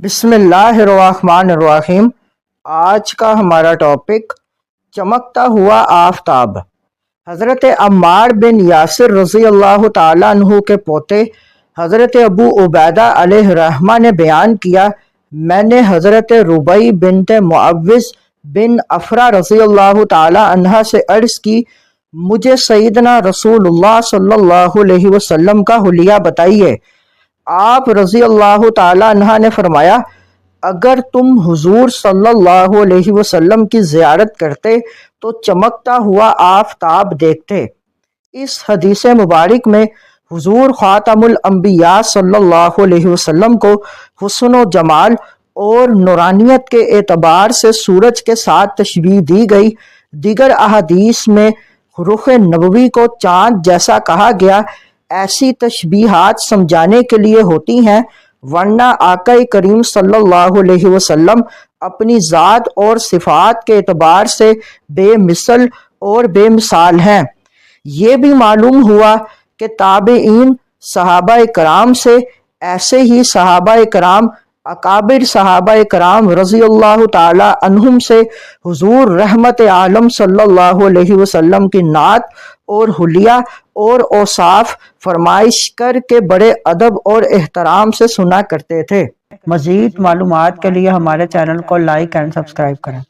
بسم اللہ الرحمن الرحیم۔ آج کا ہمارا ٹاپک چمکتا ہوا آفتاب۔ حضرت عمار بن یاسر رضی اللہ تعالیٰ عنہ کے پوتے حضرت ابو عبیدہ علیہ الرحمہ نے بیان کیا، میں نے حضرت ربیع بنت معوذ بن افرا رضی اللہ تعالیٰ عنہ سے عرض کی، مجھے سیدنا رسول اللہ صلی اللہ علیہ وسلم کا حلیہ بتائیے۔ آپ رضی اللہ تعالیٰ عنہ نے فرمایا، اگر تم حضور صلی اللہ علیہ وسلم کی زیارت کرتے تو چمکتا ہوا آفتاب دیکھتے۔ اس حدیث مبارک میں حضور خاتم الانبیاء صلی اللہ علیہ وسلم کو حسن و جمال اور نورانیت کے اعتبار سے سورج کے ساتھ تشبیہ دی گئی۔ دیگر احادیث میں رخ نبوی کو چاند جیسا کہا گیا۔ ایسی تشبیہات سمجھانے کے لیے ہوتی ہیں، ورنہ آقا کریم صلی اللہ علیہ وسلم اپنی ذات اور صفات کے اعتبار سے بے مثل اور بے مثال ہیں۔ یہ بھی معلوم ہوا کہ تابعین صحابہ کرام سے، ایسے ہی صحابہ کرام اکابر صحابہ کرام رضی اللہ تعالی عنہم سے حضور رحمت عالم صلی اللہ علیہ وسلم کی نعت اور حلیہ اور اوصاف فرمائش کر کے بڑے ادب اور احترام سے سنا کرتے تھے۔ مزید معلومات کے لیے ہمارے چینل کو لائک اینڈ سبسکرائب کریں۔